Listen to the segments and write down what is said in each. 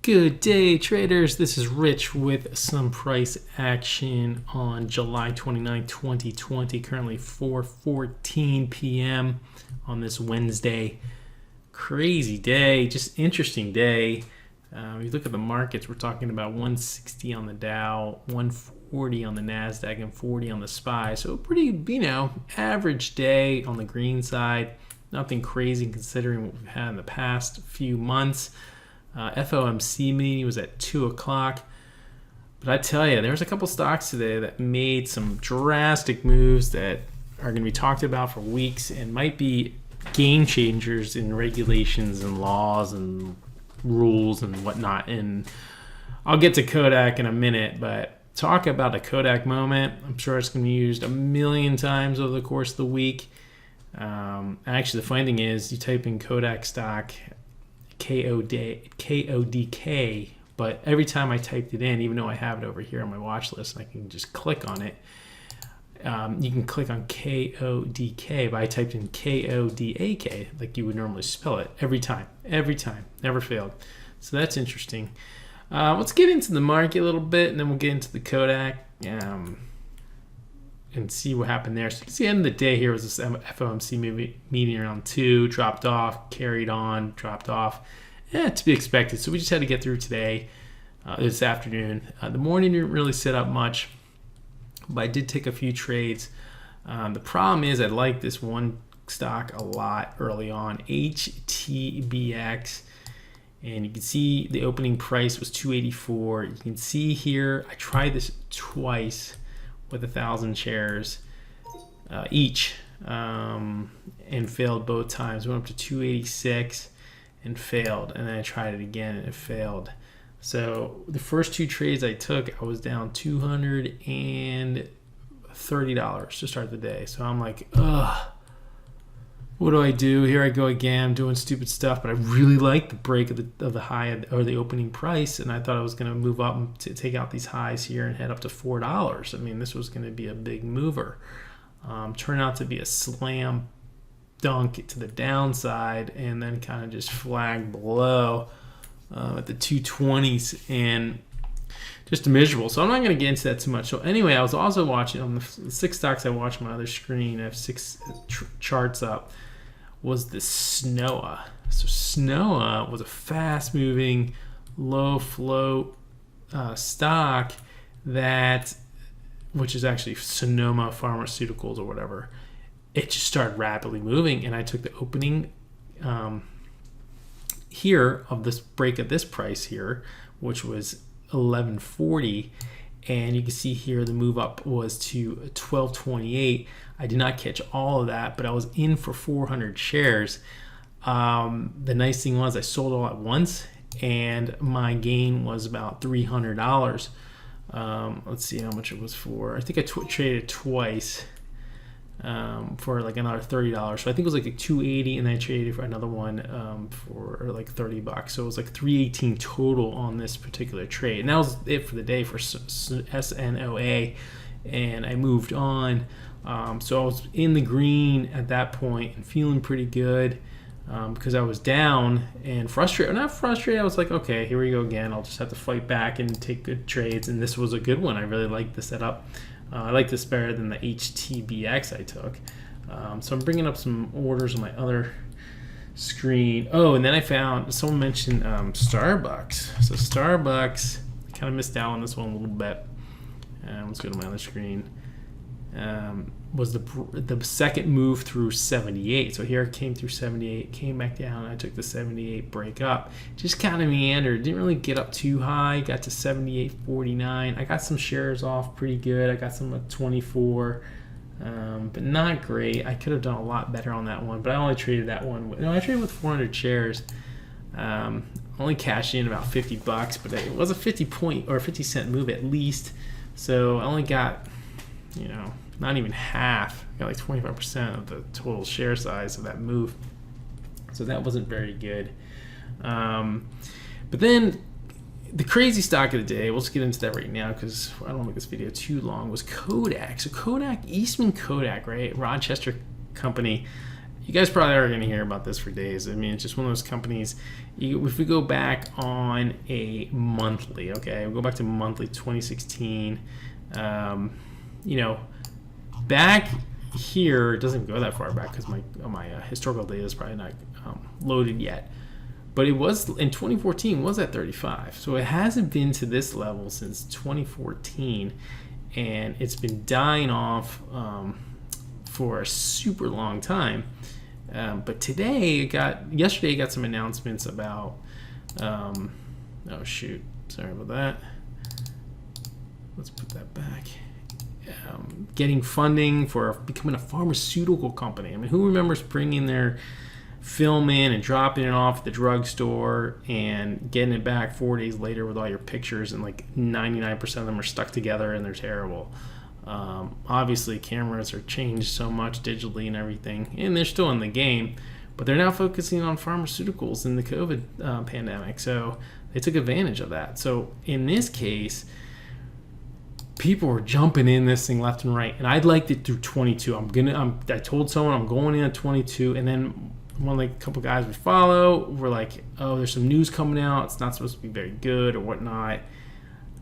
Good day, traders. This is Rich with some price action on July 29, 2020. Currently 4:14 p.m. on this Wednesday. Crazy day, just interesting day. If you look at the markets, we're talking about 160 on the Dow, 140 on the NASDAQ, and 40 on the SPY. So a pretty, average day on the green side. Nothing crazy considering what we've had in the past few months. FOMC meeting was at 2 o'clock. But I tell you, there's a couple stocks today that made some drastic moves that are going to be talked about for weeks and might be game changers in regulations and laws and rules and whatnot. And I'll get to Kodak in a minute, but talk about a Kodak moment. I'm sure it's going to be used a million times over the course of the week. Actually, the funny thing is, you type in Kodak stock, KODK, but every time I typed it in, even though I have it over here on my watch list, and I can just click on it, you can click on KODK, but I typed in KODAK, like you would normally spell it, every time, never failed. So that's interesting. Let's get into the market a little bit, and then we'll get into the Kodak and see what happened there. So you can see, at the end of the day here was this FOMC meeting around 2, dropped off, carried on, dropped off. To be expected. So we just had to get through today, this afternoon. The morning didn't really set up much, but I did take a few trades. The problem is I like this one stock a lot early on, HTBX. And you can see the opening price was $284. You can see here, I tried this twice with 1,000 shares each and failed both times. Went up to 286 and failed, and then I tried it again and it failed. So the first two trades I took, I was down $230 to start the day. So I'm like, ugh, what do I do? Here I go again. I'm doing stupid stuff, but I really like the break of the high or the opening price, and I thought I was going to move up to take out these highs here and head up to $4. I mean, this was going to be a big mover. Turned out to be a slam dunk to the downside, and then kind of just flagged below at the 220s, and just miserable. So I'm not going to get into that too much. So anyway, I was also watching on the 6 stocks I watched on my other screen. I have 6 charts up. Was the SNOA. So SNOA was a fast-moving, low-float stock which is actually Sonoma Pharmaceuticals or whatever. It just started rapidly moving, and I took the opening here of this break at this price here, which was $11.40, and you can see here the move up was to $12.28. I did not catch all of that, but I was in for 400 shares. The nice thing was I sold all at once, and my gain was about $300. Let's see how much it was for. I think I traded twice for like another $30. So I think it was like a $280, and then I traded for another one for like $30. So it was like $318 total on this particular trade. And that was it for the day for SNOA, and I moved on. So I was in the green at that point and feeling pretty good because I was down and frustrated. Not frustrated, I was like, okay, here we go again. I'll just have to fight back and take good trades. And this was a good one. I really liked the setup. I like this better than the HTBX I took. So I'm bringing up some orders on my other screen. Oh, and then I found, someone mentioned Starbucks. So Starbucks, I kind of missed out on this one a little bit. Let's go to my other screen. Was the second move through 78. So here it came through 78, came back down, and I took the 78 break up. Just kind of meandered, didn't really get up too high, got to 78.49. I got some shares off pretty good. I got some at 24, but not great. I could have done a lot better on that one, but I only traded that one. I traded with 400 shares. Only cashed in about $50, but it was a 50 cent move at least. So I only got, not even half. I got like 25% of the total share size of that move. So that wasn't very good. But then the crazy stock of the day, we'll just get into that right now because I don't want to make this video too long, was Kodak. So Kodak, Eastman Kodak, right? Rochester company. you guys probably are going to hear about this for days. I mean, it's just one of those companies. If we go back on a monthly, okay, we'll go back to monthly 2016. Back here, it doesn't go that far back because my historical data is probably not loaded yet. But it was in 2014 was at 35, so it hasn't been to this level since 2014, and it's been dying off for a super long time. But yesterday I got some announcements about oh shoot, sorry about that. Let's put that back. Getting funding for becoming a pharmaceutical company. I mean, who remembers bringing their film in and dropping it off at the drugstore and getting it back 4 days later with all your pictures, and like 99% of them are stuck together and they're terrible. Obviously cameras are changed so much digitally and everything, and they're still in the game, but they're now focusing on pharmaceuticals in the COVID pandemic, so they took advantage of that. So in this case, people were jumping in this thing left and right, and I liked it through 22. I told someone I'm going in at 22, and then a couple guys we follow were like, oh, there's some news coming out, it's not supposed to be very good or whatnot,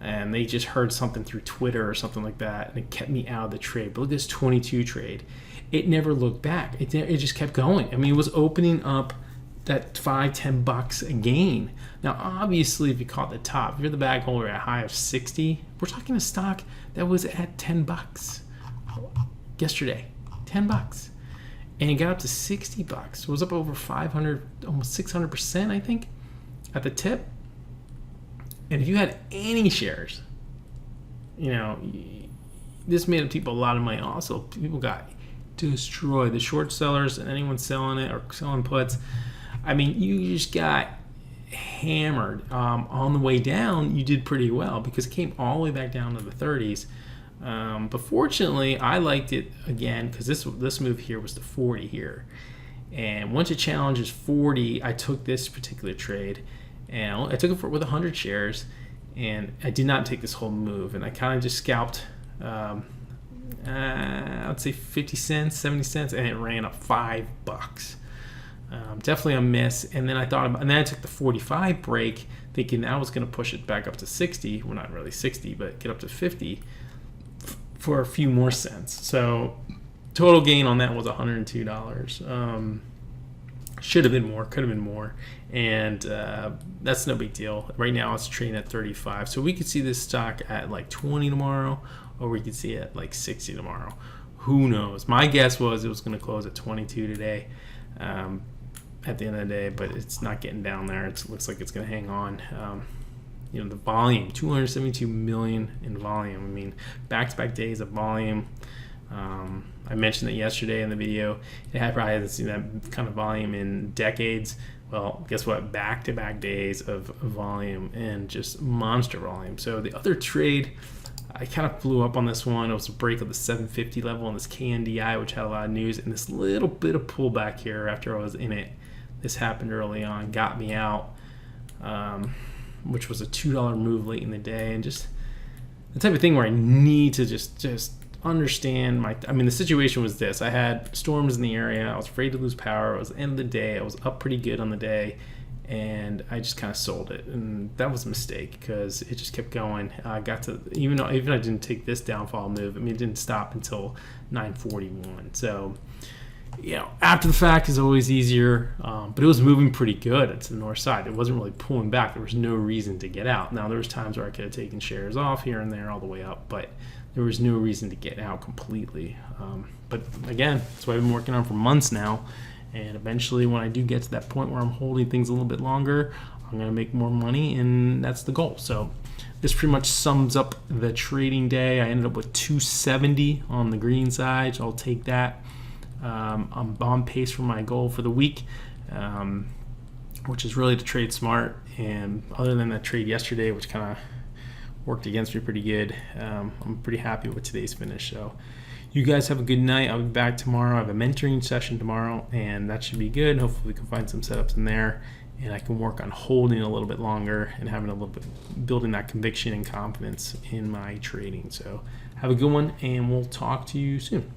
and they just heard something through Twitter or something like that, and it kept me out of the trade. But look at this 22 trade. It never looked back. It just kept going. I mean, it was opening up that $5-10 a gain. Now, obviously, if you caught the top, if you're the bag holder at a high of 60, we're talking a stock that was at $10 yesterday. $10. And it got up to $60. So it was up over 500, almost 600%, I think, at the tip. And if you had any shares, this made people a lot of money. Also, people got destroyed. The short sellers and anyone selling it or selling puts, I mean, you just got hammered. On the way down, you did pretty well because it came all the way back down to the 30s. But fortunately, I liked it again because this move here was to 40 here. And once it challenges 40, I took this particular trade. And I took it with 100 shares, and I did not take this whole move. And I kind of just scalped, I'd say 50 cents, 70 cents, and it ran up $5. Definitely a miss. And then and then I took the 45 break, thinking that was going to push it back up to 60. Well, not really 60, but get up to 50 for a few more cents. So total gain on that was $102. Should have been more, could have been more, and that's no big deal. Right now it's trading at 35, so we could see this stock at like 20 tomorrow, or we could see it at like 60 tomorrow. Who knows? My guess was it was going to close at 22 today at the end of the day, but it's not getting down there. It looks like it's going to hang on. The volume, 272 million in volume. I mean, back-to-back days of volume. I mentioned that yesterday in the video. It probably hasn't seen that kind of volume in decades. Well, guess what? Back-to-back days of volume and just monster volume. So the other trade, I kind of flew up on this one. It was a break of the 750 level on this KNDI, which had a lot of news, and this little bit of pullback here after I was in it. This happened early on, got me out, which was a $2 move late in the day, and just the type of thing where I need to just understand the situation was this. I had storms in the area. I was afraid to lose power. It was the end of the day. I was up pretty good on the day, and I just kind of sold it, and that was a mistake because it just kept going. I got to even I didn't take this downfall move. I mean, it didn't stop until 9:41. So, after the fact is always easier, but it was moving pretty good to the north side. It wasn't really pulling back. There was no reason to get out. Now, there was times where I could have taken shares off here and there all the way up, but there was no reason to get out completely. But again, that's what I've been working on for months now. And eventually, when I do get to that point where I'm holding things a little bit longer, I'm going to make more money, and that's the goal. So this pretty much sums up the trading day. I ended up with 270 on the green side, so I'll take that. I'm on pace for my goal for the week, which is really to trade smart. And other than that trade yesterday, which kind of worked against me pretty good, I'm pretty happy with today's finish. So you guys have a good night. I'll be back tomorrow. I have a mentoring session tomorrow, and that should be good. Hopefully we can find some setups in there, and I can work on holding a little bit longer and having a little bit, building that conviction and confidence in my trading. So have a good one, and we'll talk to you soon.